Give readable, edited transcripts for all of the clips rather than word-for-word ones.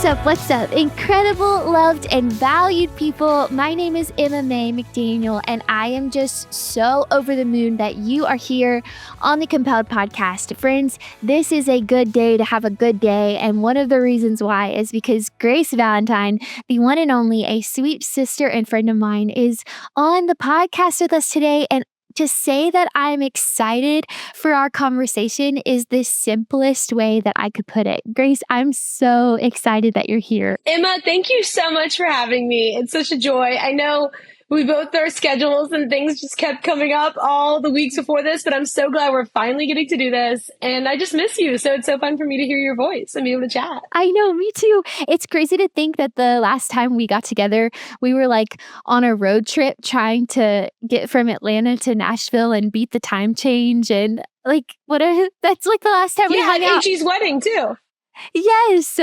What's up? Incredible, loved, and valued people. My name is Mae McDaniel, and I am just so over the moon that you are here on the Compelled podcast. Friends, this is a good day to have a good day, and one of the reasons why is because Grace Valentine, the one and only, a sweet sister and friend of mine, is on the podcast with us today, and to say that I'm excited for our conversation is the simplest way that I could put it. Grace, I'm so excited that you're here. Emma, thank you so much for having me. It's such a joy. I know we both, our schedules and things just kept coming up all the weeks before this, but I'm so glad we're finally getting to do this. And I just miss you. So it's so fun for me to hear your voice and be able to chat. I know, me too. It's crazy to think that the last time we got together, we were like on a road trip trying to get from Atlanta to Nashville and beat the time change. And that's like the last time we hung out. Yeah, AG's wedding too. Yes,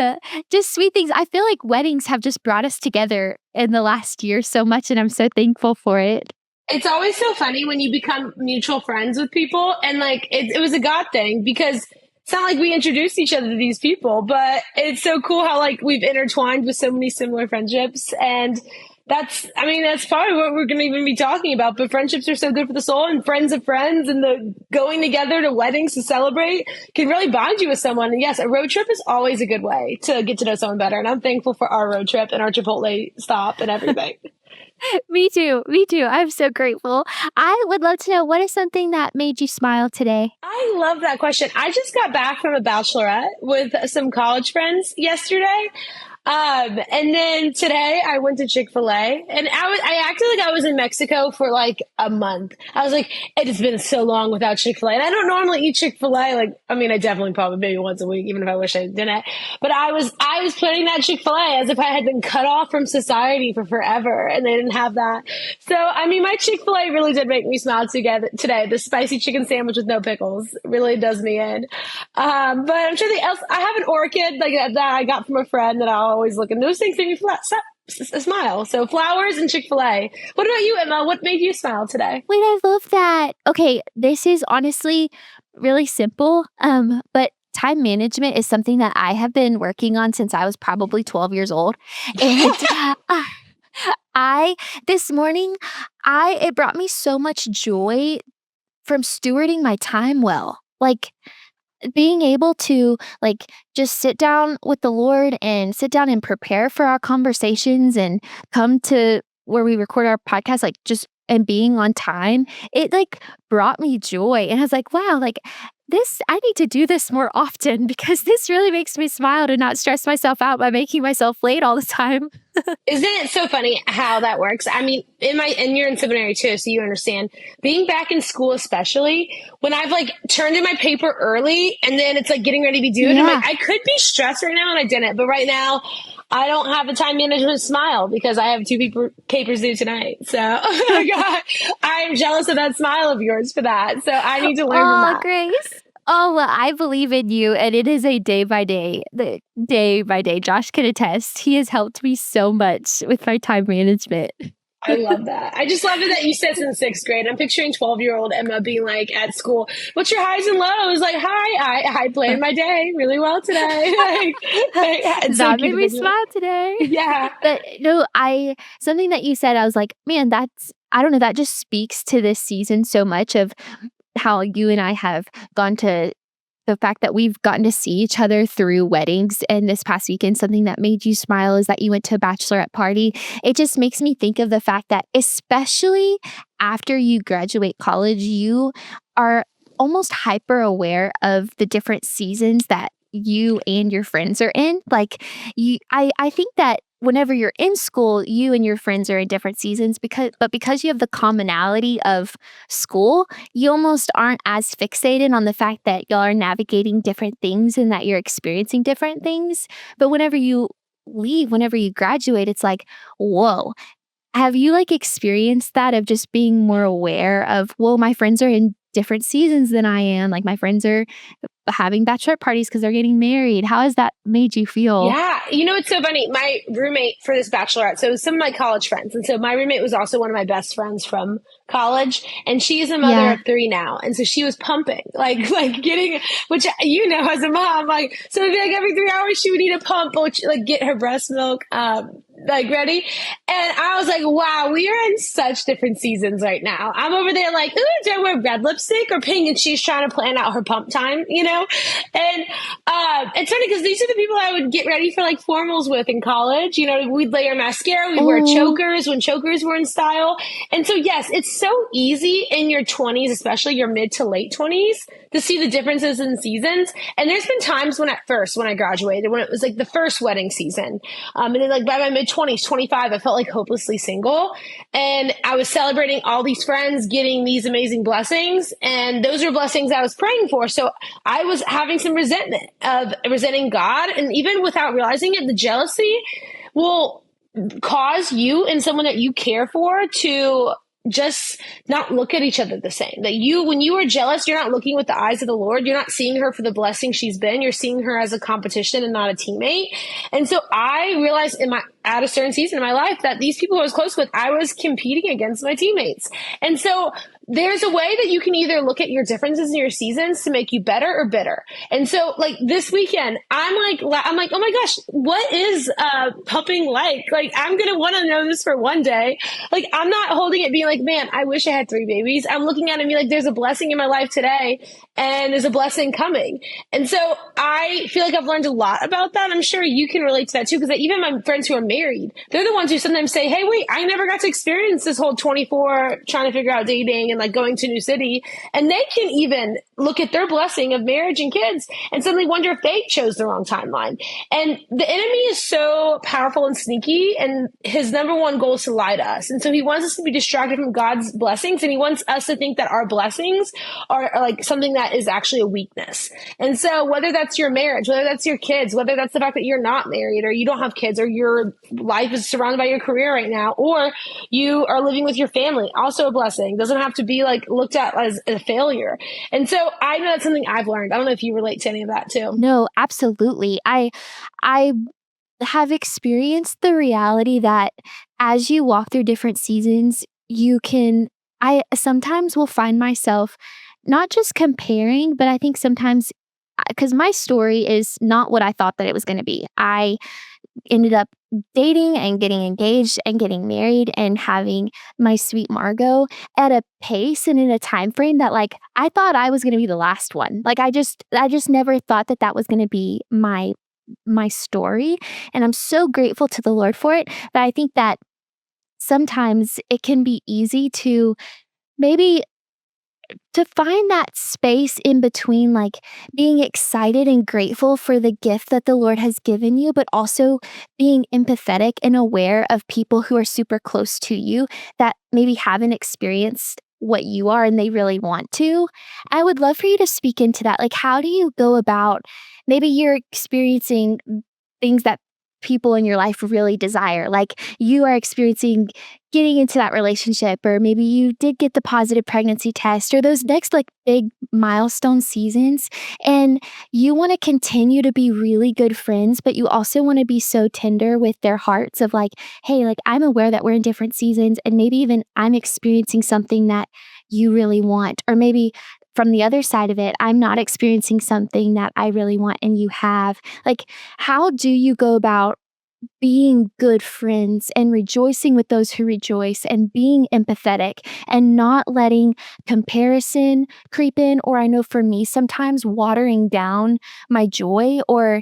just sweet things. I feel like weddings have just brought us together in the last year so much, and I'm so thankful for it. It's always so funny when you become mutual friends with people, and like it was a God thing because it's not like we introduced each other to these people, but it's so cool how like we've intertwined with so many similar friendships, and that's probably what we're going to even be talking about. But friendships are so good for the soul, and friends of friends and the going together to weddings to celebrate can really bond you with someone. And yes, a road trip is always a good way to get to know someone better. And I'm thankful for our road trip and our Chipotle stop and everything. Me too. I'm so grateful. I would love to know, what is something that made you smile today? I love that question. I just got back from a bachelorette with some college friends yesterday. And then today I went to Chick-fil-A, and I acted like I was in Mexico for like a month. I was like, it has been so long without Chick-fil-A. And I don't normally eat Chick-fil-A. I definitely probably maybe once a week, even if I wish I didn't. But I was putting that Chick-fil-A as if I had been cut off from society for forever, and they didn't have that. So, my Chick-fil-A really did make me smile today. The spicy chicken sandwich with no pickles really does me in. But I'm sure I have an orchid like that I got from a friend that I'll always look, and those things make me a smile. So flowers and Chick-fil-A. What about you, Emma? What made you smile today? Wait, I love that. Okay, this is honestly really simple, but time management is something that I have been working on since I was probably 12 years old. And this morning, it brought me so much joy from stewarding my time well. Like, being able to just sit down with the Lord and sit down and prepare for our conversations and come to where we record our podcast, and being on time, it brought me joy. And I was like, wow, I need to do this more often, because this really makes me smile to not stress myself out by making myself late all the time. Isn't it so funny how that works? And you're in seminary too, so you understand. Being back in school, especially when I've turned in my paper early, and then it's getting ready to be due, and I'm like, I could be stressed right now, and I didn't. But right now, I don't have a time management smile because I have 2 papers due tonight. So I'm jealous of that smile of yours for that. So I need to learn from that. Grace. Oh, well, I believe in you, and it is a day by day. Josh can attest. He has helped me so much with my time management. I love that. I just love it that you said since 6th grade. I'm picturing 12-year-old Emma being at school, what's your highs and lows? I planned my day really well today. That made me smile today. Yeah. But no, something that you said, I was like, man, I don't know, that just speaks to this season so much of how you and I have gone to the fact that we've gotten to see each other through weddings. And this past weekend, something that made you smile is that you went to a bachelorette party. It just makes me think of the fact that, especially after you graduate college, you are almost hyper aware of the different seasons that you and your friends are in. I think that whenever you're in school, you and your friends are in different seasons because you have the commonality of school, you almost aren't as fixated on the fact that y'all are navigating different things and that you're experiencing different things. But whenever you leave, whenever you graduate, it's like, whoa. Have you experienced that, of just being more aware of, well, my friends are in different seasons than I am. My friends are having bachelorette parties because they're getting married. How has that made you feel? Yeah. You know, it's so funny. My roommate for this bachelorette, so some of my college friends. And so my roommate was also one of my best friends from college. And she's a mother Yeah. of three now. And so she was pumping, like getting, which, you know, as a mom, like, so it'd be like every 3 hours she would need a pump, which like get her breast milk, like ready. And I was like, wow, we are in such different seasons right now. I'm over there like, ooh, do I wear red lipstick or pink? And she's trying to plan out her pump time, you know? And it's funny because these are the people I would get ready for like formals with in college. You know, we'd layer mascara, we'd wear Oh, chokers when chokers were in style. And so, yes, it's so easy in your 20s, especially your mid to late 20s, to see the differences in seasons. And there's been times when I graduated, when it was like the first wedding season, and then like by my mid 20s, 25, I felt like hopelessly single. And I was celebrating all these friends getting these amazing blessings. And those were blessings I was praying for. So I was having some resentment of resenting God. And even without realizing it, the jealousy will cause you and someone that you care for to just not look at each other the same. That when you are jealous, you're not looking with the eyes of the Lord. You're not seeing her for the blessing she's been. You're seeing her as a competition and not a teammate. And so I realized at a certain season in my life that these people I was close with, I was competing against my teammates. And so there's a way that you can either look at your differences in your seasons to make you better or bitter. And so like this weekend, I'm like, oh my gosh, what is pumping like? Like, I'm going to want to know this for one day. Like, I'm not holding it being like, man, I wish I had 3 babies. I'm looking at it and be like, there's a blessing in my life today and there's a blessing coming. And so I feel like I've learned a lot about that. I'm sure you can relate to that too, because even my friends who are married, they're the ones who sometimes say, hey, wait, I never got to experience this whole 24 trying to figure out dating and like going to a new city. And they can even look at their blessing of marriage and kids and suddenly wonder if they chose the wrong timeline. And the enemy is so powerful and sneaky, and his number one goal is to lie to us. And so he wants us to be distracted from God's blessings, and he wants us to think that our blessings are like something that is actually a weakness. And so whether that's your marriage, whether that's your kids, whether that's the fact that you're not married or you don't have kids or your life is surrounded by your career right now, or you are living with your family, also a blessing. Doesn't have to be like looked at as a failure. And so I know that's something I've learned. I don't know if you relate to any of that too. no, absolutely. I have experienced the reality that as you walk through different seasons, I sometimes will find myself not just comparing, but I think sometimes because my story is not what I thought that it was going to be. I ended up dating and getting engaged and getting married and having my sweet Margot at a pace and in a time frame that like I thought I was going to be the last one. Like I just never thought that that was going to be my story, and I'm so grateful to the Lord for it. But I think that sometimes it can be easy to maybe to find that space in between, like being excited and grateful for the gift that the Lord has given you, but also being empathetic and aware of people who are super close to you that maybe haven't experienced what you are and they really want to. I would love for you to speak into that. Like, how do you go about maybe you're experiencing things that people in your life really desire? Like, you are experiencing getting into that relationship, or maybe you did get the positive pregnancy test, or those next like big milestone seasons. And you want to continue to be really good friends, but you also want to be so tender with their hearts of like, hey, like I'm aware that we're in different seasons, and maybe even I'm experiencing something that you really want. Or maybe from the other side of it, I'm not experiencing something that I really want and you have. Like, how do you go about being good friends and rejoicing with those who rejoice and being empathetic and not letting comparison creep in? Or I know for me, sometimes watering down my joy or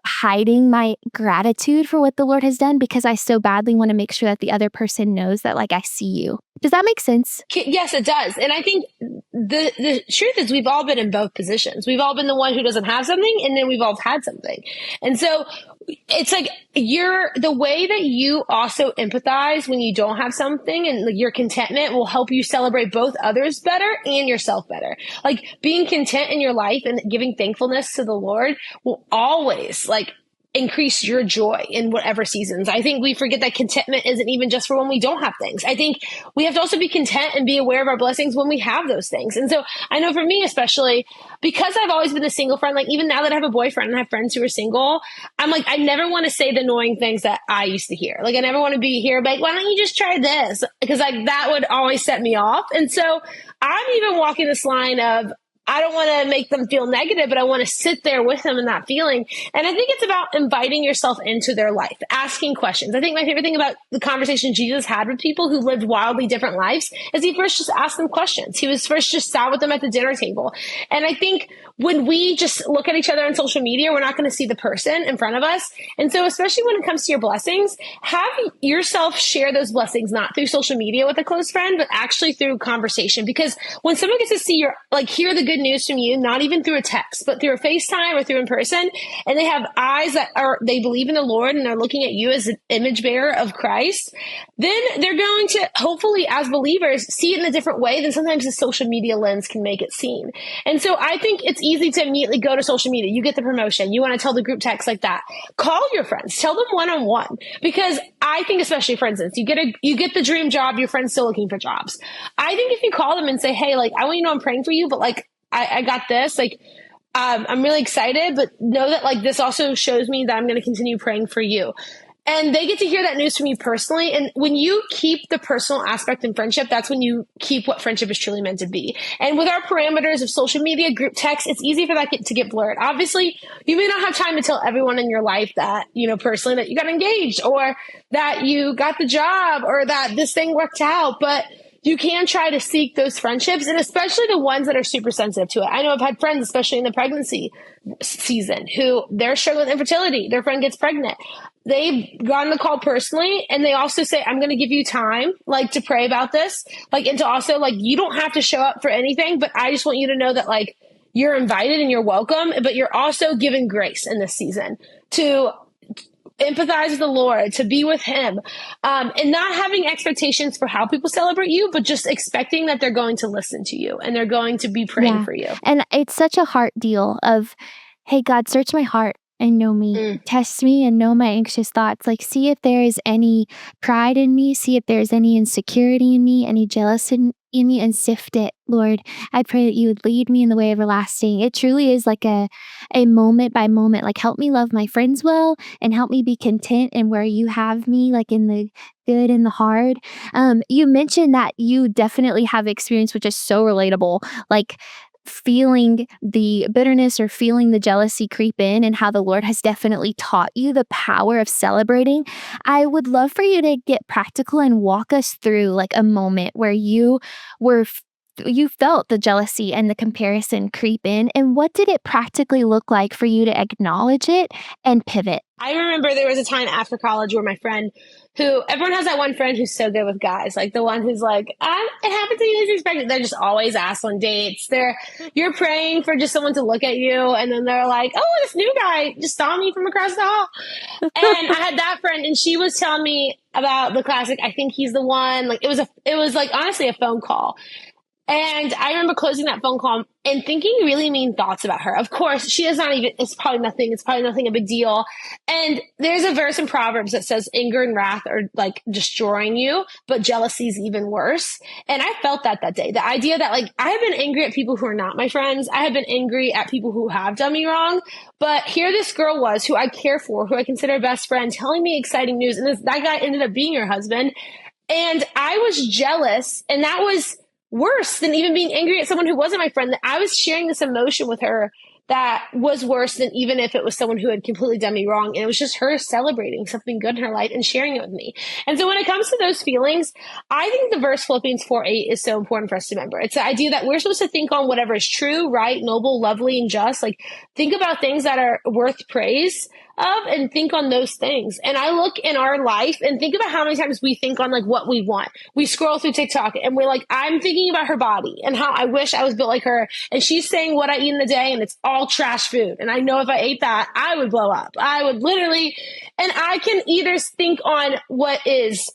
hiding my gratitude for what the Lord has done because I so badly want to make sure that the other person knows that like I see you. Does that make sense? Yes, it does. And I think the truth is we've all been in both positions. We've all been the one who doesn't have something, and then we've all had something. And so it's like the way that you also empathize when you don't have something, and like your contentment will help you celebrate both others better and yourself better. Like being content in your life and giving thankfulness to the Lord will always like increase your joy in whatever seasons. I think we forget that contentment isn't even just for when we don't have things. I think we have to also be content and be aware of our blessings when we have those things. And so I know for me, especially because I've always been a single friend, like even now that I have a boyfriend and I have friends who are single, I'm like, I never want to say the annoying things that I used to hear. Like I never want to be here, like, why don't you just try this? Because like that would always set me off. And so I'm even walking this line of, I don't want to make them feel negative, but I want to sit there with them in that feeling. And I think it's about inviting yourself into their life, asking questions. I think my favorite thing about the conversation Jesus had with people who lived wildly different lives is he first just asked them questions. He was first just sat with them at the dinner table. And I think when we just look at each other on social media, we're not going to see the person in front of us. And so especially when it comes to your blessings, have yourself share those blessings, not through social media with a close friend, but actually through conversation. Because when someone gets to see your, like, hear the good news from you, not even through a text, but through a FaceTime or through in person, and they have eyes that are, they believe in the Lord and they're looking at you as an image bearer of Christ, then they're going to hopefully as believers see it in a different way than sometimes the social media lens can make it seem. And so I think it's easy to immediately go to social media. You get the promotion. You want to tell the group text like that. Call your friends. Tell them one-on-one. Because I think, especially for instance, you get the dream job, your friend's still looking for jobs. I think if you call them and say, hey, like, I want you to know I'm praying for you, but like, I got this, like, I'm really excited, but know that like this also shows me that I'm going to continue praying for you. And they get to hear that news from you personally. And when you keep the personal aspect in friendship, that's when you keep what friendship is truly meant to be. And with our parameters of social media, group text, it's easy for that to get blurred. Obviously, you may not have time to tell everyone in your life that, you know, personally that you got engaged or that you got the job or that this thing worked out. But you can try to seek those friendships, and especially the ones that are super sensitive to it. I know I've had friends, especially in the pregnancy season, who they're struggling with infertility. Their friend gets pregnant. They've gotten the call personally, and they also say, I'm going to give you time, like, to pray about this, like, and to also, like, you don't have to show up for anything, but I just want you to know that, like, you're invited and you're welcome, but you're also given grace in this season to empathize with the Lord, to be with him, and not having expectations for how people celebrate you, but just expecting that they're going to listen to you and they're going to be praying for you. And it's such a heart deal of, hey, God, search my heart and know me. Test me and know my anxious thoughts. Like, see if there is any pride in me. See if there's any insecurity in me, any jealousy in me, and sift it, Lord. I pray that you would lead me in the way everlasting. It truly is like a moment by moment, like, help me love my friends well and help me be content in where you have me, like in the good and the hard. You mentioned that you definitely have experience, which is so relatable, like feeling the bitterness or feeling the jealousy creep in, and how the Lord has definitely taught you the power of celebrating. I would love for you to get practical and walk us through like a moment where you felt the jealousy and the comparison creep in, and what did it practically look like for you to acknowledge it and pivot? I remember there was a time after college where my friend, who everyone has that one friend who's so good with guys, like the one who's like, it happened to me as expected. They're just always asked on dates. You're praying for just someone to look at you, and then they're like, oh, this new guy just saw me from across the hall. And I had that friend, and she was telling me about the classic, I think he's the one. Like it was like honestly a phone call. And I remember closing that phone call and thinking really mean thoughts about her. Of course, she is not even, it's probably nothing a big deal. And there's a verse in Proverbs that says anger and wrath are like destroying you, but jealousy is even worse. And I felt that day. The idea that like, I have been angry at people who are not my friends. I have been angry at people who have done me wrong. But here this girl was, who I care for, who I consider a best friend, telling me exciting news. And that guy ended up being her husband. And I was jealous. And that was worse than even being angry at someone who wasn't my friend. That I was sharing this emotion with her that was worse than even if it was someone who had completely done me wrong. And it was just her celebrating something good in her life and sharing it with me. And so when it comes to those feelings, I think the verse Philippians 4:8 is so important for us to remember. It's the idea that we're supposed to think on whatever is true, right, noble, lovely, and just. Like, think about things that are worth praise of and think on those things. And I look in our life and think about how many times we think on like what we want. We scroll through TikTok and we're like, I'm thinking about her body and how I wish I was built like her. And she's saying what I eat in a day and it's all trash food. And I know if I ate that, I would blow up. I would literally, and I can either think on what is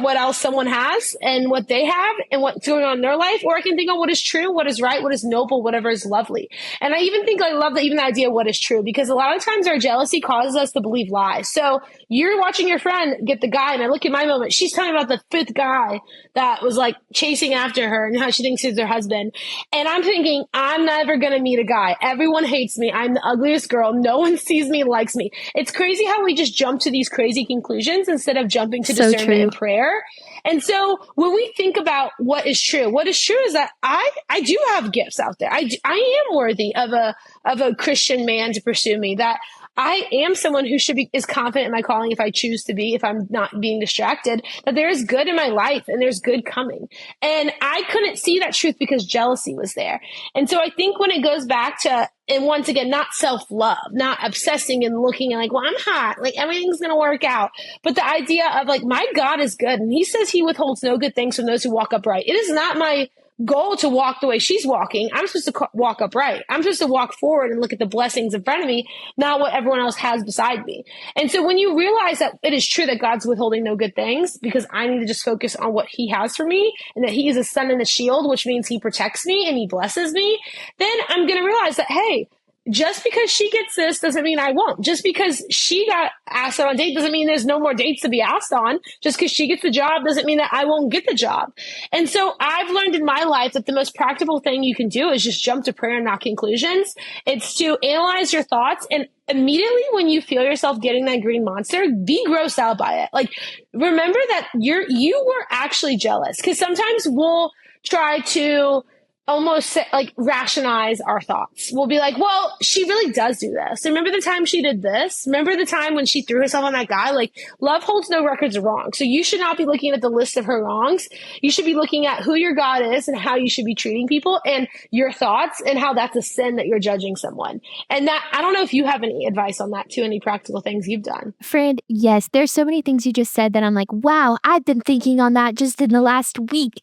what else someone has and what they have and what's going on in their life, or I can think on what is true, what is right, what is noble, whatever is lovely. And I even think I love even the idea of what is true, because a lot of times our jealousy causes us to believe lies. So you're watching your friend get the guy, and I look at my moment, she's telling me about the fifth guy that was like chasing after her and how she thinks he's her husband. And I'm thinking, I'm never going to meet a guy. Everyone hates me. I'm the ugliest girl. No one sees me, likes me. It's crazy how we just jump to these crazy conclusions instead of jumping to So discernment true. and prayer. And so when we think about what is true is that I do have gifts out there. I am worthy of a Christian man to pursue me, that I am someone who is confident in my calling if I choose to be, if I'm not being distracted, that there is good in my life and there's good coming. And I couldn't see that truth because jealousy was there. And so I think when it goes back to, and once again, not self-love, not obsessing and looking like, well, I'm hot, like everything's going to work out. But the idea of like, my God is good. And he says he withholds no good things from those who walk upright. It is not my goal to walk the way she's walking. I'm supposed to walk upright. I'm supposed to walk forward and look at the blessings in front of me, not what everyone else has beside me. And so when you realize that it is true that God's withholding no good things, because I need to just focus on what he has for me, and that he is a sun and a shield, which means he protects me and he blesses me, then I'm going to realize that, hey, just because she gets this doesn't mean I won't. Just because she got asked on a date doesn't mean there's no more dates to be asked on. Just because she gets the job doesn't mean that I won't get the job. And so I've learned in my life that the most practical thing you can do is just jump to prayer and not conclusions. It's to analyze your thoughts, and immediately when you feel yourself getting that green monster, be grossed out by it. Like, remember that you were actually jealous, because sometimes we'll try to almost like rationalize our thoughts. We'll be like, well, she really does do this. Remember the time she did this? Remember the time when she threw herself on that guy? Like, love holds no records of wrong. So you should not be looking at the list of her wrongs. You should be looking at who your God is and how you should be treating people and your thoughts and how that's a sin that you're judging someone. And that, I don't know if you have any advice on that too, any practical things you've done. Friend, yes, there's so many things you just said that I'm like, wow, I've been thinking on that just in the last week.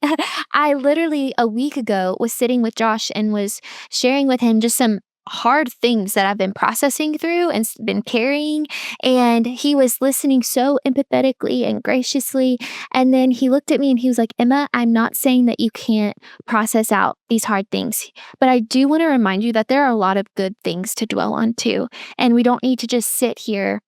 I literally a week ago was sitting with Josh and was sharing with him just some hard things that I've been processing through and been carrying. And he was listening so empathetically and graciously. And then he looked at me and he was like, Emma, I'm not saying that you can't process out these hard things, but I do want to remind you that there are a lot of good things to dwell on too. And we don't need to just sit here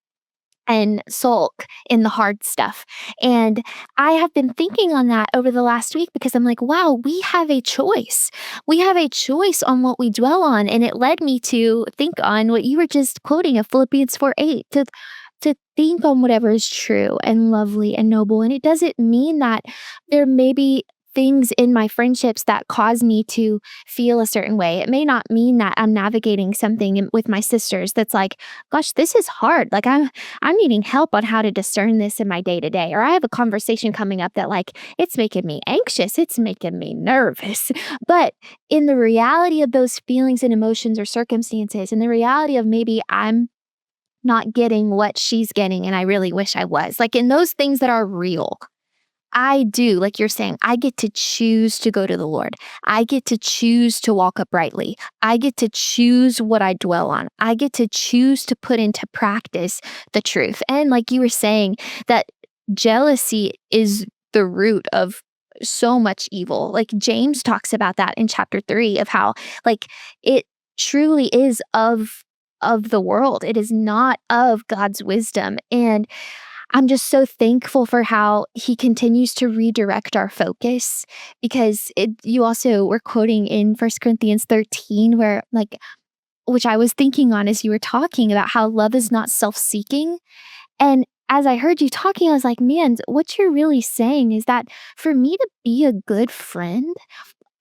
and sulk in the hard stuff. And I have been thinking on that over the last week because I'm like, wow, we have a choice. We have a choice on what we dwell on. And it led me to think on what you were just quoting of Philippians 4:8, to think on whatever is true and lovely and noble. And it doesn't mean that there may be things in my friendships that cause me to feel a certain way. It may not mean that I'm navigating something with my sisters that's like, gosh, this is hard. Like I'm needing help on how to discern this in my day to day. Or I have a conversation coming up that like, it's making me anxious. It's making me nervous. But in the reality of those feelings and emotions or circumstances, in the reality of maybe I'm not getting what she's getting and I really wish I was, like in those things that are real, I do, like you're saying, I get to choose to go to the Lord. I get to choose to walk uprightly. I get to choose what I dwell on. I get to choose to put into practice the truth. And like you were saying, that jealousy is the root of so much evil. Like James talks about that in chapter 3 of how like it truly is of the world. It is not of God's wisdom. And I'm just so thankful for how he continues to redirect our focus, because you also were quoting in 1 Corinthians 13 where like, which I was thinking on as you were talking about how love is not self-seeking. And as I heard you talking, I was like, man, what you're really saying is that for me to be a good friend,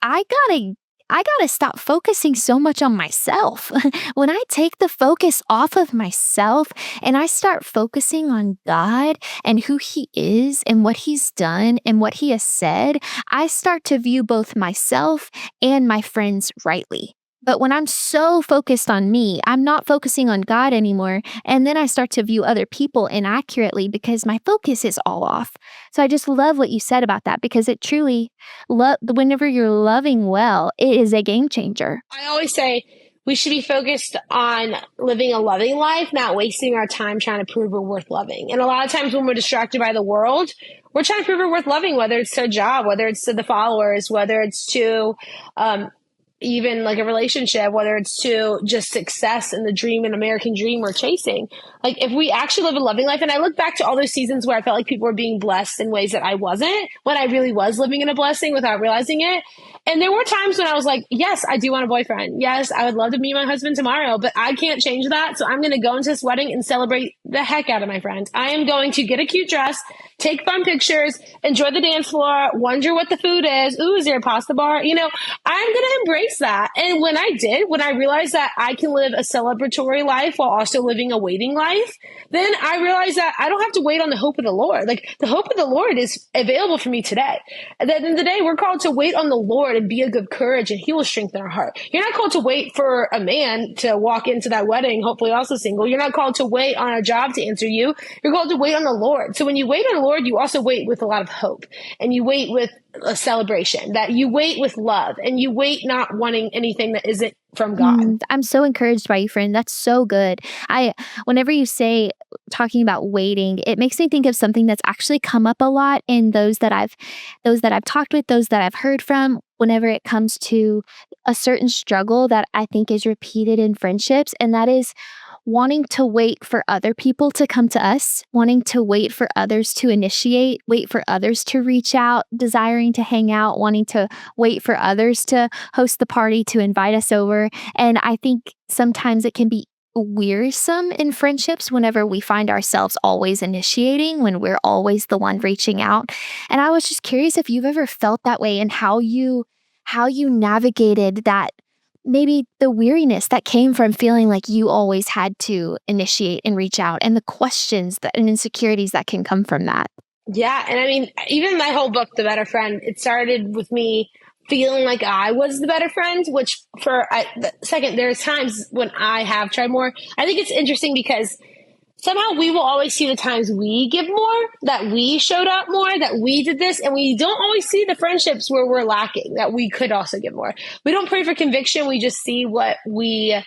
I gotta stop focusing so much on myself. When I take the focus off of myself and I start focusing on God and who he is and what he's done and what he has said, I start to view both myself and my friends rightly. But when I'm so focused on me, I'm not focusing on God anymore. And then I start to view other people inaccurately because my focus is all off. So I just love what you said about that, because it truly, whenever you're loving well, it is a game changer. I always say we should be focused on living a loving life, not wasting our time trying to prove we're worth loving. And a lot of times when we're distracted by the world, we're trying to prove we're worth loving, whether it's to a job, whether it's to the followers, whether it's to even like a relationship, whether it's to just success and the dream and American dream we're chasing. Like if we actually live a loving life, and I look back to all those seasons where I felt like people were being blessed in ways that I wasn't, when I really was living in a blessing without realizing it. And there were times when I was like, yes, I do want a boyfriend. Yes, I would love to meet my husband tomorrow, but I can't change that. So I'm going to go into this wedding and celebrate the heck out of my friends. I am going to get a cute dress, take fun pictures, enjoy the dance floor, wonder what the food is. Ooh, is there a pasta bar? You know, I'm going to embrace that. And when I realized that I can live a celebratory life while also living a waiting life, then I realized that I don't have to wait on the hope of the Lord. Like the hope of the Lord is available for me today. At the end of the day, we're called to wait on the Lord and be of good courage, and he will strengthen our heart. You're not called to wait for a man to walk into that wedding, hopefully also single. You're not called to wait on a job to answer you. You're called to wait on the Lord. So when you wait on the Lord, you also wait with a lot of hope, and you wait with a celebration, that you wait with love, and you wait not wanting anything that isn't from God. I'm so encouraged by you, friend. That's so good. Whenever you say talking about waiting, it makes me think of something that's actually come up a lot in those that I've talked with, those that I've heard from, whenever it comes to a certain struggle that I think is repeated in friendships, and that is wanting to wait for other people to come to us, wanting to wait for others to initiate, wait for others to reach out, desiring to hang out, wanting to wait for others to host the party, to invite us over. And I think sometimes it can be wearisome in friendships whenever we find ourselves always initiating, when we're always the one reaching out. And I was just curious if you've ever felt that way, and how you navigated that, maybe the weariness that came from feeling like you always had to initiate and reach out, and the questions and insecurities that can come from that. Yeah. And I mean, even my whole book, The Better Friend, it started with me feeling like I was the better friend, which there's times when I have tried more. I think it's interesting because somehow we will always see the times we give more, that we showed up more, that we did this, and we don't always see the friendships where we're lacking, that we could also give more. We don't pray for conviction. We just see what we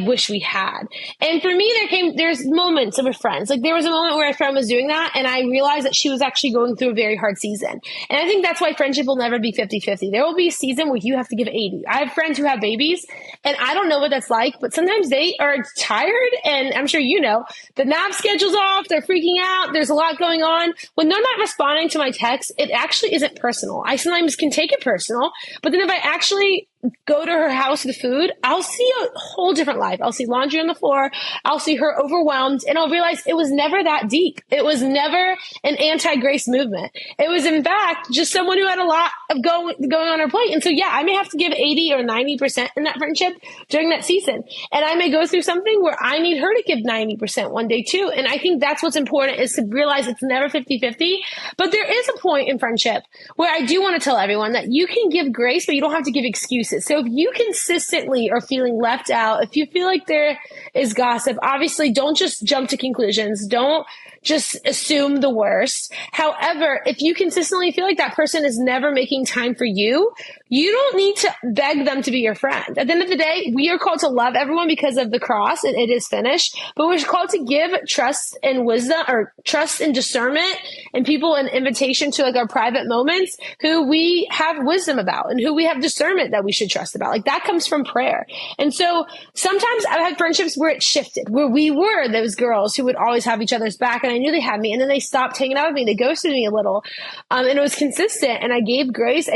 wish we had. And for me, there's moments of a friend. Like there was a moment where a friend was doing that, and I realized that she was actually going through a very hard season. And I think that's why friendship will never be 50-50. There will be a season where you have to give 80. I have friends who have babies, and I don't know what that's like, but sometimes they are tired, and I'm sure you know, the nap schedule's off, they're freaking out, there's a lot going on. When they're not responding to my texts, it actually isn't personal. I sometimes can take it personal, but then if I actually go to her house with food, I'll see a whole different life. I'll see laundry on the floor. I'll see her overwhelmed, and I'll realize it was never that deep. It was never an anti-grace movement. It was, in fact, just someone who had a lot of going on her plate. And so, yeah, I may have to give 80 or 90% in that friendship during that season. And I may go through something where I need her to give 90% one day too. And I think that's what's important, is to realize it's never 50-50. But there is a point in friendship where I do want to tell everyone that you can give grace, but you don't have to give excuses. So if you consistently are feeling left out, if you feel like there is gossip, obviously don't just jump to conclusions. Don't just assume the worst. However, if you consistently feel like that person is never making time for you, you don't need to beg them to be your friend. At the end of the day, we are called to love everyone because of the cross, and it is finished, but we're called to give trust and wisdom, or trust and discernment, and people an invitation to our private moments who we have wisdom about and who we have discernment that we should trust about. That comes from prayer. And so sometimes I've had friendships where it shifted, where we were those girls who would always have each other's back, and I knew they had me, and then they stopped hanging out with me. They ghosted me a little, and it was consistent, and I gave grace,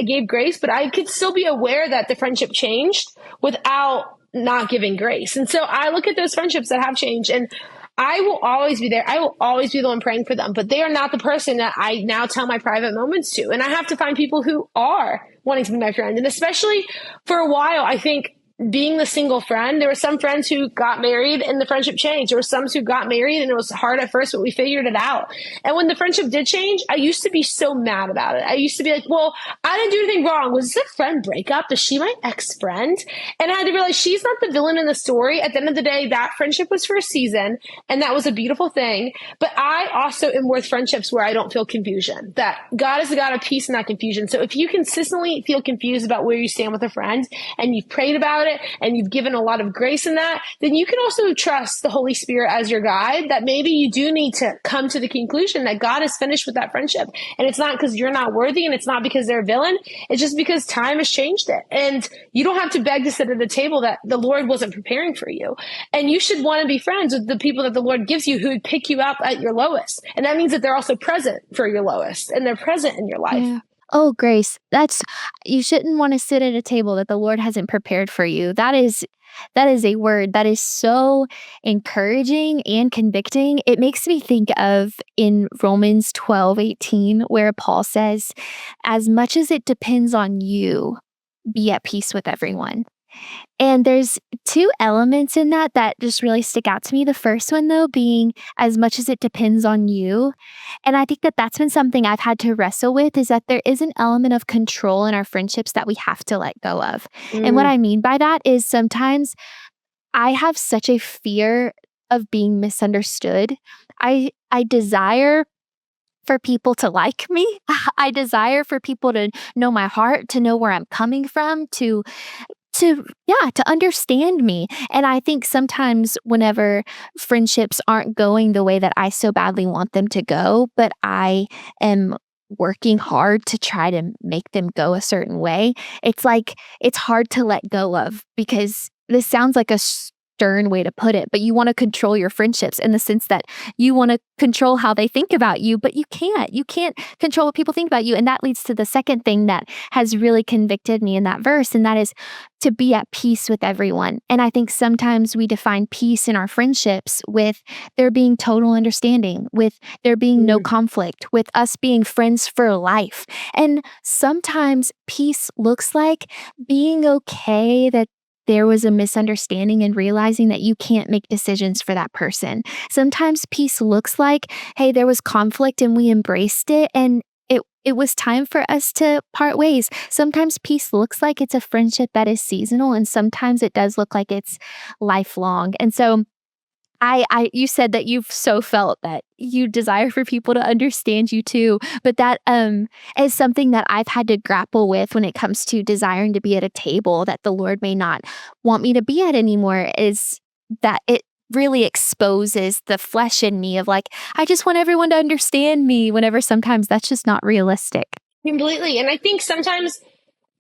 but I could still be aware that the friendship changed without not giving grace. And so I look at those friendships that have changed, and I will always be there. I will always be the one praying for them, but they are not the person that I now tell my private moments to. And I have to find people who are wanting to be my friend. And especially for a while, I think being the single friend, there were some friends who got married and the friendship changed. There were some who got married and it was hard at first, but we figured it out. And when the friendship did change, I used to be so mad about it. I used to be like, well, I didn't do anything wrong. Was this a friend breakup? Is she my ex-friend? And I had to realize she's not the villain in the story. At the end of the day, that friendship was for a season, and that was a beautiful thing. But I also am worth friendships where I don't feel confusion, that God is the God of peace and not confusion. So if you consistently feel confused about where you stand with a friend, and you've prayed about it and you've given a lot of grace in that, then you can also trust the Holy Spirit as your guide, that maybe you do need to come to the conclusion that God is finished with that friendship. And it's not because you're not worthy, and it's not because they're a villain. It's just because time has changed it. And you don't have to beg to sit at a table that the Lord wasn't preparing for you. And you should want to be friends with the people that the Lord gives you who would pick you up at your lowest. And that means that they're also present for your lowest, and they're present in your life. Yeah. Oh, Grace, you shouldn't want to sit at a table that the Lord hasn't prepared for you. That is a word that is so encouraging and convicting. It makes me think of in Romans 12:18, where Paul says, as much as it depends on you, be at peace with everyone. And there's two elements in that just really stick out to me. The first one, though, being as much as it depends on you. And I think that that's been something I've had to wrestle with, is that there is an element of control in our friendships that we have to let go of. And what I mean by that is sometimes I have such a fear of being misunderstood. I desire for people to like me. I desire for people to know my heart, to know where I'm coming from, to understand me. And I think sometimes whenever friendships aren't going the way that I so badly want them to go, but I am working hard to try to make them go a certain way, it's like it's hard to let go of, because this sounds like a stern way to put it, but you want to control your friendships in the sense that you want to control how they think about you, but you can't. You can't control what people think about you. And that leads to the second thing that has really convicted me in that verse, and that is to be at peace with everyone. And I think sometimes we define peace in our friendships with there being total understanding, with there being no conflict, with us being friends for life. And sometimes peace looks like being okay that there was a misunderstanding and realizing that you can't make decisions for that person. Sometimes peace looks like, hey, there was conflict and we embraced it, and it was time for us to part ways. Sometimes peace looks like it's a friendship that is seasonal, and sometimes it does look like it's lifelong. And so you said that you've so felt that you desire for people to understand you too, but that is something that I've had to grapple with when it comes to desiring to be at a table that the Lord may not want me to be at anymore, is that it really exposes the flesh in me of like, I just want everyone to understand me, whenever sometimes that's just not realistic. Completely. And I think sometimes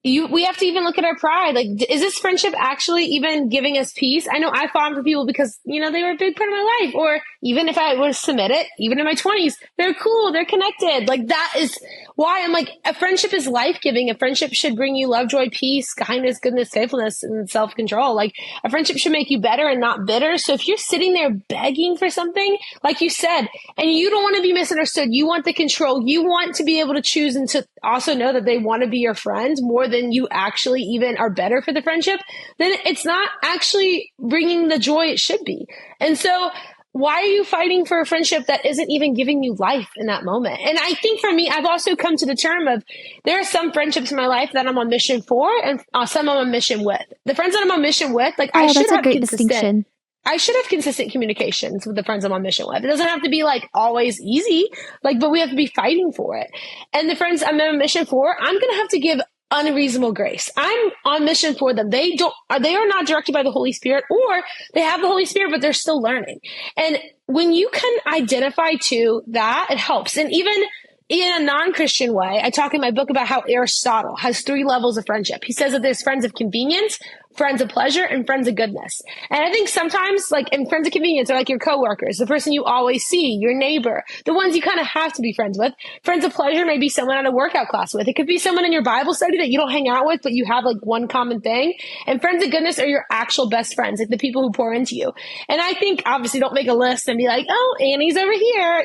we have to even look at our pride. Like, is this friendship actually even giving us peace? I know I fought for people because, they were a big part of my life. Or even if I was submitted, even in my 20s, they're cool, they're connected. Like, that is why I'm like, a friendship is life-giving. A friendship should bring you love, joy, peace, kindness, goodness, faithfulness, and self-control. Like, a friendship should make you better and not bitter. So if you're sitting there begging for something, like you said, and you don't want to be misunderstood, you want the control, you want to be able to choose and to also know that they want to be your friend more than you actually even are better for the friendship, then it's not actually bringing the joy it should be. And so why are you fighting for a friendship that isn't even giving you life in that moment? And I think for me, I've also come to the term of there are some friendships in my life that I'm on mission for, and some I'm on mission with. The friends that I'm on mission with, like, I should that's a have great distinction. I should have consistent communications with the friends I'm on mission with. It doesn't have to be like always easy, but we have to be fighting for it. And the friends I'm on a mission for, I'm going to have to give unreasonable grace. I'm on mission for them. They are not directed by the Holy Spirit, or they have the Holy Spirit, but they're still learning. And when you can identify to that, it helps. And even in a non-Christian way, I talk in my book about how Aristotle has 3 levels of friendship. He says that there's friends of convenience, friends of pleasure, and friends of goodness. And I think sometimes, like, in friends of convenience are like your coworkers, the person you always see, your neighbor, the ones you kind of have to be friends with. Friends of pleasure may be someone at a workout class with. It could be someone in your Bible study that you don't hang out with, but you have like one common thing. And friends of goodness are your actual best friends, like the people who pour into you. And I think obviously don't make a list and be like, oh, Annie's over here,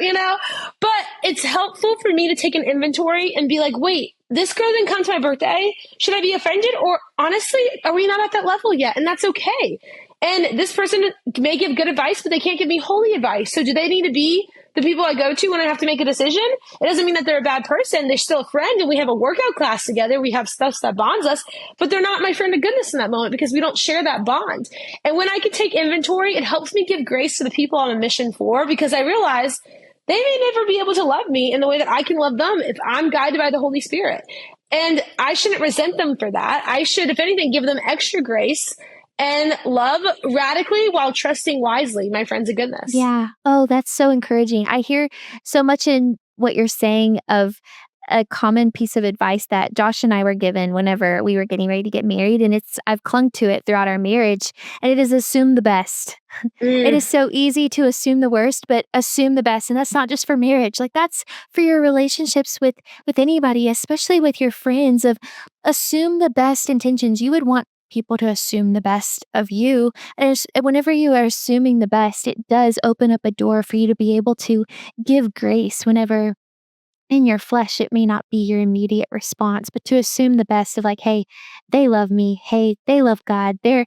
but it's helpful for me to take an inventory and be like, wait, this girl didn't come to my birthday. Should I be offended? Or honestly, are we not at that level yet? And that's okay. And this person may give good advice, but they can't give me holy advice. So do they need to be the people I go to when I have to make a decision? It doesn't mean that they're a bad person. They're still a friend, and we have a workout class together. We have stuff that bonds us, but they're not my friend of goodness in that moment because we don't share that bond. And when I can take inventory, it helps me give grace to the people I'm on a mission for, because I realize they may never be able to love me in the way that I can love them if I'm guided by the Holy Spirit. And I shouldn't resent them for that. I should, if anything, give them extra grace and love radically while trusting wisely, my friends of goodness. Yeah. Oh, that's so encouraging. I hear so much in what you're saying of a common piece of advice that Josh and I were given whenever we were getting ready to get married. And I've clung to it throughout our marriage, and it is assume the best. It is Mm. so easy to assume the worst, but assume the best. And that's not just for marriage. Like that's for your relationships with anybody, especially with your friends, of assume the best intentions. You would want people to assume the best of you. And whenever you are assuming the best, it does open up a door for you to be able to give grace whenever in your flesh, it may not be your immediate response, but to assume the best of like, hey, they love me. Hey, they love God. They're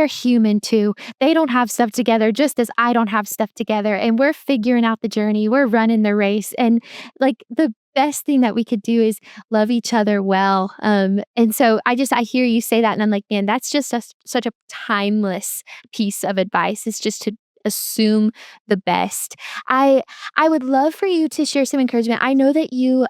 human too. They don't have stuff together just as I don't have stuff together. And we're figuring out the journey. We're running the race. And like the best thing that we could do is love each other well. And so I hear you say that and I'm like, man, that's just such a timeless piece of advice. It's just to assume the best. I I would love for you to share some encouragement. I know that you,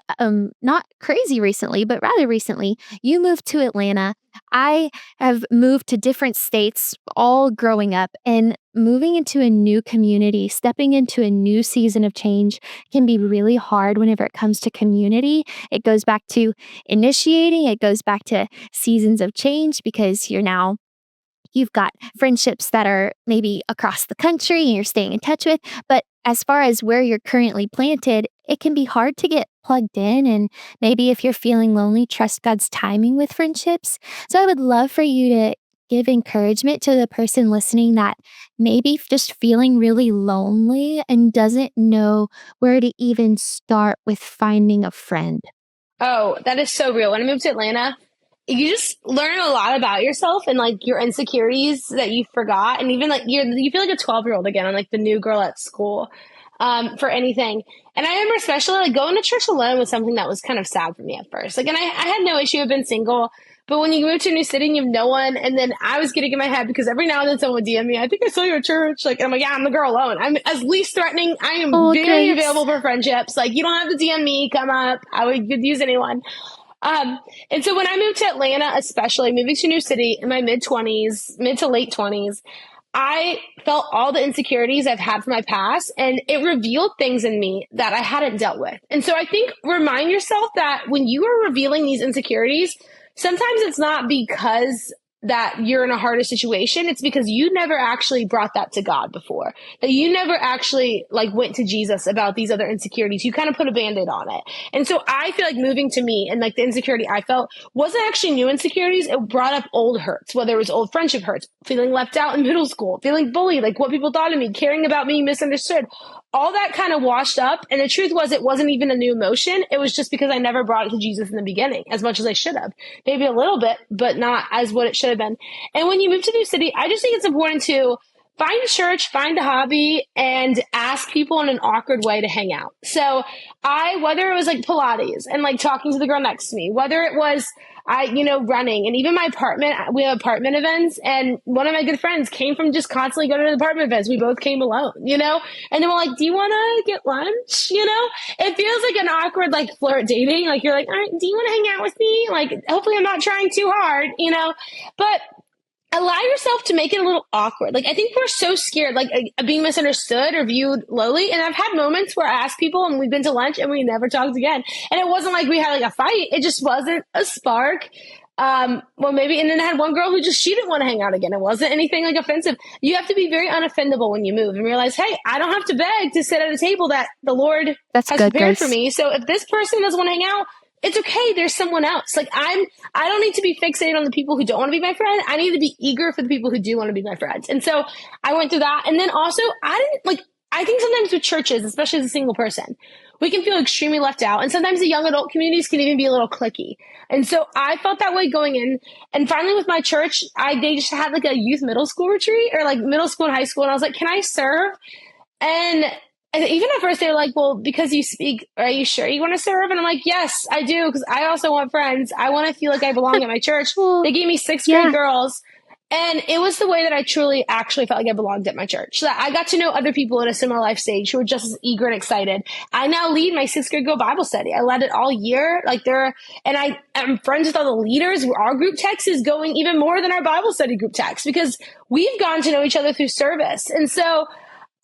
not crazy recently, but rather recently, you moved to Atlanta. I have moved to different states all growing up, and moving into a new community, stepping into a new season of change can be really hard whenever it comes to community. It goes back to initiating, it goes back to seasons of change because you've got friendships that are maybe across the country and you're staying in touch with. But as far as where you're currently planted, it can be hard to get plugged in. And maybe if you're feeling lonely, trust God's timing with friendships. So I would love for you to give encouragement to the person listening that maybe just feeling really lonely and doesn't know where to even start with finding a friend. Oh, that is so real. When I moved to Atlanta, you just learn a lot about yourself and like your insecurities that you forgot. And even like you feel like a 12-year-old again. I'm like the new girl at school, for anything. And I remember especially like going to church alone was something that was kind of sad for me at first. Like, and I had no issue of being single, but when you move to a new city and you have no one, and then I was getting in my head because every now and then someone would DM me, I think I saw you at church. Like, and I'm like, yeah, I'm the girl alone. I'm as least threatening. I am Oh, very Grace. available for friendships. Like, you don't have to DM me, come up. Could use anyone. Um, and so when I moved to Atlanta, especially moving to a new city in my mid to late 20s, I felt all the insecurities I've had from my past, and it revealed things in me that I hadn't dealt with. And so I think remind yourself that when you are revealing these insecurities, sometimes it's not because that you're in a harder situation. It's because you never actually brought that to God before, that you never actually like went to Jesus about these other insecurities. You kind of put a band-aid on it. And so I feel like moving to me and like the insecurity I felt wasn't actually new insecurities. It brought up old hurts, whether it was old friendship hurts, feeling left out in middle school, feeling bullied, like what people thought of me, caring about me, misunderstood. All that kind of washed up. And the truth was, it wasn't even a new emotion. It was just because I never brought it to Jesus in the beginning as much as I should have. Maybe a little bit, but not as what it should have been. And when you move to a new city, I just think it's important to find a church, find a hobby, and ask people in an awkward way to hang out. So whether it was like Pilates and like talking to the girl next to me, whether it was running, and even my apartment, we have apartment events, and one of my good friends came from just constantly going to the apartment events. We both came alone, and then we're like, do you want to get lunch? It feels like an awkward, like flirt dating. Like you're like, all right, do you want to hang out with me? Like, hopefully I'm not trying too hard, but allow yourself to make it a little awkward. Like, I think we're so scared, like being misunderstood or viewed lowly. And I've had moments where I asked people and we've been to lunch and we never talked again. And it wasn't like we had like a fight. It just wasn't a spark. Maybe, and then I had one girl who she didn't want to hang out again. It wasn't anything like offensive. You have to be very unoffendable when you move and realize, hey, I don't have to beg to sit at a table that the Lord That's has good, prepared Grace. for me. So if this person doesn't want to hang out, it's okay. There's someone else. Like I don't need to be fixated on the people who don't want to be my friend. I need to be eager for the people who do want to be my friends. And so I went through that. And then also I think sometimes with churches, especially as a single person, we can feel extremely left out. And sometimes the young adult communities can even be a little cliquey. And so I felt that way going in. And finally with my church, they just had like a youth middle school retreat, or like middle school and high school. And I was like, can I serve? And even at first they were like, well, because you speak, are you sure you want to serve? And I'm like, yes, I do. Because I also want friends. I want to feel like I belong at my church. Well, They gave me sixth grade yeah. girls. And it was the way that I truly actually felt like I belonged at my church. So that I got to know other people in a similar life stage who were just as eager and excited. I now lead my 6th grade Go Bible study. I led it all year. And I am friends with all the leaders. Our group text is going even more than our Bible study group text because we've gotten to know each other through service. And so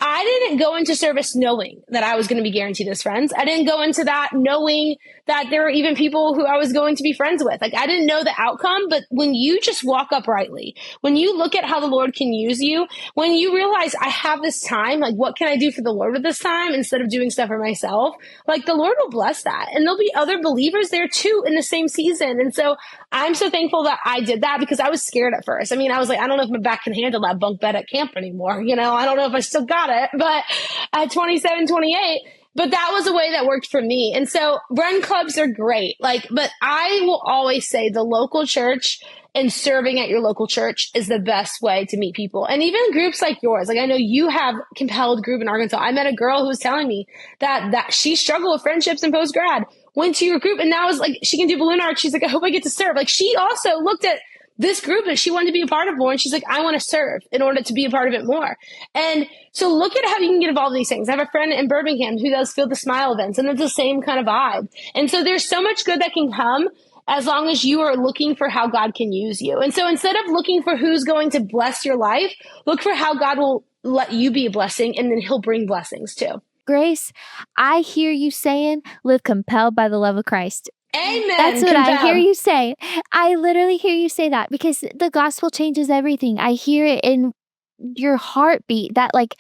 I didn't go into service knowing that I was going to be guaranteed as friends. I didn't go into that knowing that there were even people who I was going to be friends with. Like, I didn't know the outcome, but when you just walk uprightly, when you look at how the Lord can use you, when you realize I have this time, like, what can I do for the Lord with this time instead of doing stuff for myself? Like, the Lord will bless that. And there'll be other believers there too in the same season. And so I'm so thankful that I did that because I was scared at first. I mean, I was like, I don't know if my back can handle that bunk bed at camp anymore. I don't know if I still got it, but at 27, 28, but that was a way that worked for me. And so run clubs are great. But I will always say the local church and serving at your local church is the best way to meet people. And even groups like yours, like I know you have Compelled group in Arkansas. I met a girl who was telling me that she struggled with friendships in post grad, went to your group, and now is like, she can do balloon arc. She's like, I hope I get to serve. Like, she also looked at this group that she wanted to be a part of more. And she's like, I want to serve in order to be a part of it more. And so look at how you can get involved in these things. I have a friend in Birmingham who does Feel the Smile events, and it's the same kind of vibe. And so there's so much good that can come as long as you are looking for how God can use you. And so instead of looking for who's going to bless your life, look for how God will let you be a blessing, and then he'll bring blessings too. Grace, I hear you saying, live compelled by the love of Christ. Amen. That's what Compelled. I hear you say. I literally hear you say that because the gospel changes everything. I hear it in your heartbeat that, like,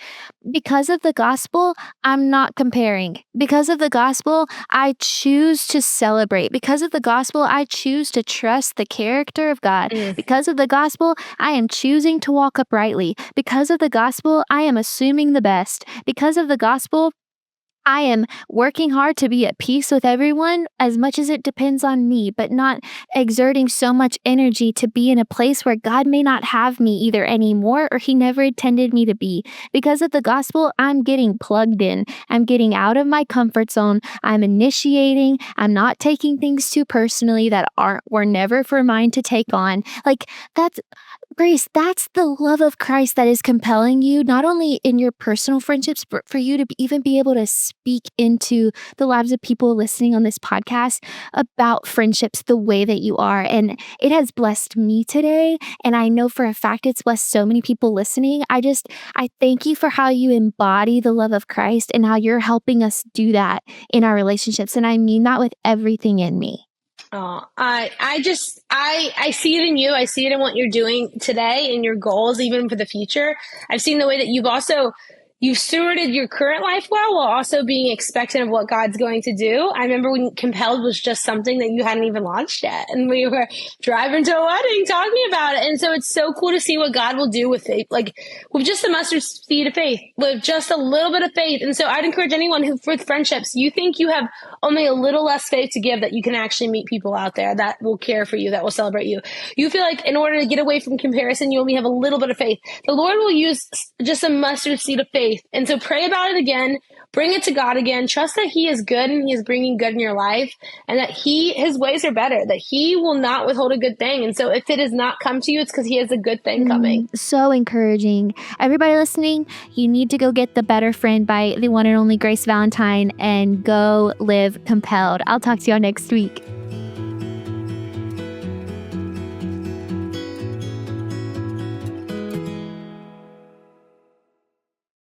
because of the gospel, I'm not comparing. Because of the gospel, I choose to celebrate. Because of the gospel, I choose to trust the character of God. Because of the gospel, I am choosing to walk uprightly. Because of the gospel, I am assuming the best. Because of the gospel, I am working hard to be at peace with everyone as much as it depends on me, but not exerting so much energy to be in a place where God may not have me either anymore or he never intended me to be. Because of the gospel, I'm getting plugged in. I'm getting out of my comfort zone. I'm initiating. I'm not taking things too personally that were never for mine to take on. Like, that's Grace, that's the love of Christ that is compelling you, not only in your personal friendships, but for you to even be able to speak into the lives of people listening on this podcast about friendships the way that you are. And it has blessed me today. And I know for a fact it's blessed so many people listening. I thank you for how you embody the love of Christ and how you're helping us do that in our relationships. And I mean that with everything in me. Oh, I see it in you. I see it in what you're doing today and your goals, even for the future. I've seen the way that you've stewarded your current life well, while also being expectant of what God's going to do. I remember when Compelled was just something that you hadn't even launched yet, and we were driving to a wedding talking about it. And so it's so cool to see what God will do with faith, like with just a mustard seed of faith, with just a little bit of faith. And so I'd encourage anyone who, with friendships, you think you have only a little less faith to give, that you can actually meet people out there that will care for you, that will celebrate you. You feel like in order to get away from comparison, you only have a little bit of faith. The Lord will use just a mustard seed of faith. And so pray about it again, bring it to God again, trust that he is good and he is bringing good in your life, and that his ways are better, that he will not withhold a good thing. And so if it has not come to you, it's because he has a good thing coming. So encouraging. Everybody listening, you need to go get The Better Friend by the one and only Grace Valentine and go live compelled. I'll talk to y'all next week.